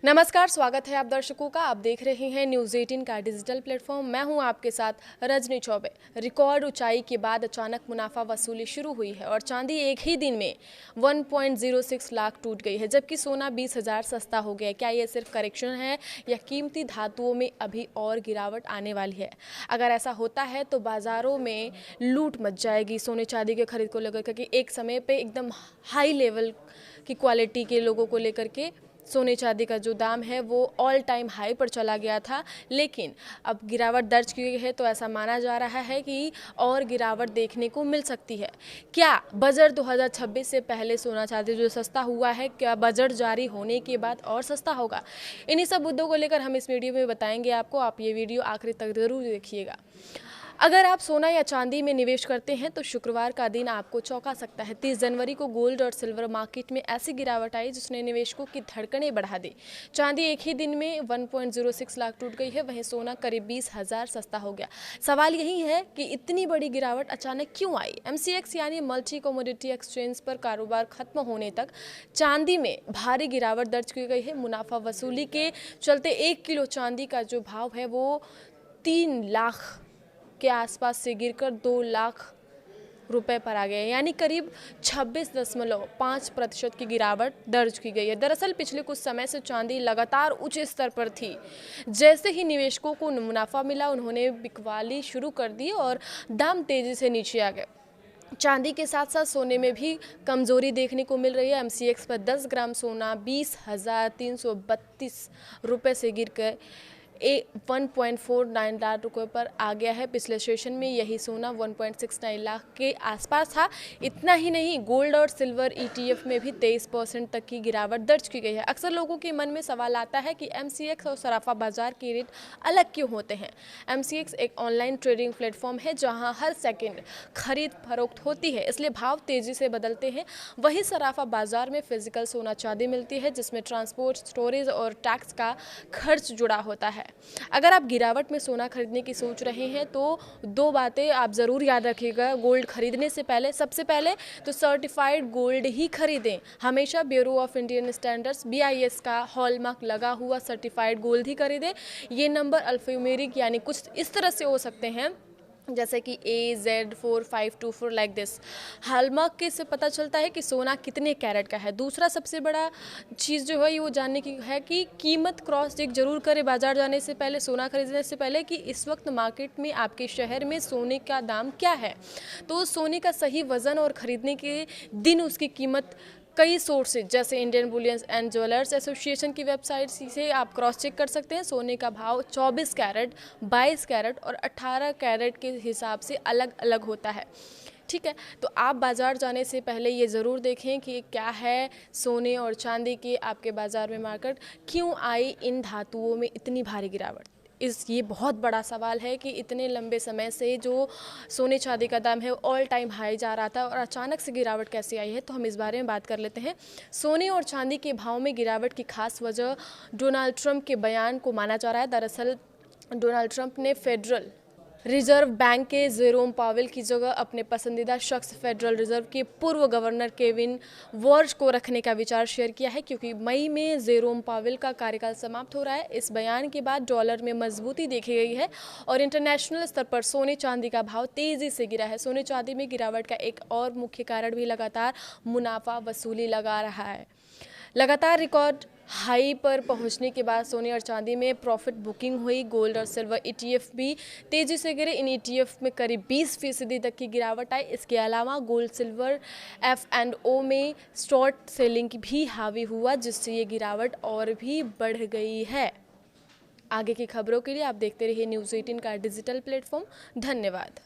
नमस्कार, स्वागत है आप दर्शकों का। आप देख रहे हैं न्यूज़ 18 का डिजिटल प्लेटफॉर्म। मैं हूं आपके साथ रजनी चौबे। रिकॉर्ड ऊंचाई के बाद अचानक मुनाफा वसूली शुरू हुई है और चांदी एक ही दिन में 1.06 लाख टूट गई है, जबकि सोना 20,000 सस्ता हो गया है। क्या ये सिर्फ करेक्शन है या कीमती धातुओं में अभी और गिरावट आने वाली है? अगर ऐसा होता है तो बाजारों में लूट मच जाएगी सोने चांदी के खरीद को लेकर, क्योंकि एक समय पे एकदम हाई लेवल की क्वालिटी के लोगों को लेकर के सोने चांदी का जो दाम है वो ऑल टाइम हाई पर चला गया था, लेकिन अब गिरावट दर्ज की गई है। तो ऐसा माना जा रहा है कि और गिरावट देखने को मिल सकती है। क्या बजट 2026 से पहले सोना चांदी जो सस्ता हुआ है, क्या बजट जारी होने के बाद और सस्ता होगा? इन्हीं सब मुद्दों को लेकर हम इस वीडियो में बताएंगे आपको। आप ये वीडियो आखिरी तक जरूर देखिएगा। अगर आप सोना या चांदी में निवेश करते हैं तो शुक्रवार का दिन आपको चौंका सकता है। 30 जनवरी को गोल्ड और सिल्वर मार्केट में ऐसी गिरावट आई जिसने निवेशकों की धड़कनें बढ़ा दी। चांदी एक ही दिन में 1.06 लाख टूट गई है, वहीं सोना करीब 20,000 सस्ता हो गया। सवाल यही है कि इतनी बड़ी गिरावट अचानक क्यों आई? MCX यानी मल्टी कमोडिटी एक्सचेंज पर कारोबार खत्म होने तक चांदी में भारी गिरावट दर्ज की गई है। मुनाफा वसूली के चलते 1 किलो चांदी का जो भाव है वो 3 लाख के आसपास से गिरकर 2 लाख रुपए पर आ गए, यानी करीब 26.5% की गिरावट दर्ज की गई है। दरअसल पिछले कुछ समय से चांदी लगातार उच्च स्तर पर थी। जैसे ही निवेशकों को मुनाफा मिला, उन्होंने बिकवाली शुरू कर दी और दाम तेजी से नीचे आ गए। चांदी के साथ साथ सोने में भी कमजोरी देखने को मिल रही है। MCX पर 10 ग्राम सोना 20,332 रुपये से गिरकर 1.49 लाख रुपये पर आ गया है। पिछले सेशन में यही सोना 1.69 लाख के आसपास था। इतना ही नहीं, गोल्ड और सिल्वर ETF में भी 23% तक की गिरावट दर्ज की गई है। अक्सर लोगों के मन में सवाल आता है कि MCX और सराफा बाजार के रेट अलग क्यों होते हैं? MCX एक ऑनलाइन ट्रेडिंग प्लेटफॉर्म है जहां हर सेकंड खरीद फरोख्त होती है, इसलिए भाव तेजी से बदलते हैं। वहीं सराफा बाजार में फिजिकल सोना चांदी मिलती है, जिसमें ट्रांसपोर्ट, स्टोरेज और टैक्स का खर्च जुड़ा होता है। अगर आप गिरावट में सोना खरीदने की सोच रहे हैं तो 2 बातें आप ज़रूर याद रखिएगा। गोल्ड खरीदने से पहले सबसे पहले तो सर्टिफाइड गोल्ड ही खरीदें। हमेशा bureau of Indian standards BIS का हॉलमार्क लगा हुआ सर्टिफाइड गोल्ड ही खरीदें। ये नंबर अल्फान्यूमेरिक यानी कुछ इस तरह से हो सकते हैं, जैसे कि AZ4524 लाइक दिस। हॉलमार्क के से पता चलता है कि सोना कितने कैरेट का है। दूसरा सबसे बड़ा चीज़ जो है ये वो जानने की है कि कीमत क्रॉस चेक जरूर करें बाजार जाने से पहले, सोना खरीदने से पहले, कि इस वक्त मार्केट में आपके शहर में सोने का दाम क्या है। तो सोने का सही वज़न और खरीदने के दिन उसकी कीमत कई सोर्सेज जैसे Indian Boolean and jewellers association की वेबसाइट से आप क्रॉस चेक कर सकते हैं। सोने का भाव 24 कैरेट, 22 कैरेट और 18 कैरेट के हिसाब से अलग अलग होता है। ठीक है, तो आप बाज़ार जाने से पहले ये ज़रूर देखें कि क्या है सोने और चांदी की आपके बाज़ार में मार्केट, क्यों आई इन धातुओं में इतनी भारी गिरावट। ये बहुत बड़ा सवाल है कि इतने लंबे समय से जो सोने चांदी का दाम है ऑल टाइम हाई जा रहा था और अचानक से गिरावट कैसे आई है, तो हम इस बारे में बात कर लेते हैं। सोने और चांदी के भाव में गिरावट की खास वजह डोनाल्ड ट्रंप के बयान को माना जा रहा है। दरअसल डोनाल्ड ट्रंप ने फेडरल रिजर्व बैंक के जेरोम पावेल की जगह अपने पसंदीदा शख्स फेडरल रिजर्व के पूर्व गवर्नर केविन वॉर्ज को रखने का विचार शेयर किया है, क्योंकि मई में जेरोम पावेल का कार्यकाल समाप्त हो रहा है। इस बयान के बाद डॉलर में मजबूती देखी गई है और इंटरनेशनल स्तर पर सोने चांदी का भाव तेजी से गिरा है। सोने चांदी में गिरावट का एक और मुख्य कारण भी लगातार मुनाफा वसूली लगा रहा है। लगातार रिकॉर्ड हाई पर पहुंचने के बाद सोने और चांदी में प्रॉफिट बुकिंग हुई। गोल्ड और सिल्वर ETF भी तेजी से गिरे। इन ETF में करीब 20% तक की गिरावट आई। इसके अलावा गोल्ड सिल्वर F&O में शॉर्ट सेलिंग भी हावी हुआ, जिससे ये गिरावट और भी बढ़ गई है। आगे की खबरों के लिए आप देखते रहिए न्यूज़ 18 का डिजिटल प्लेटफॉर्म। धन्यवाद।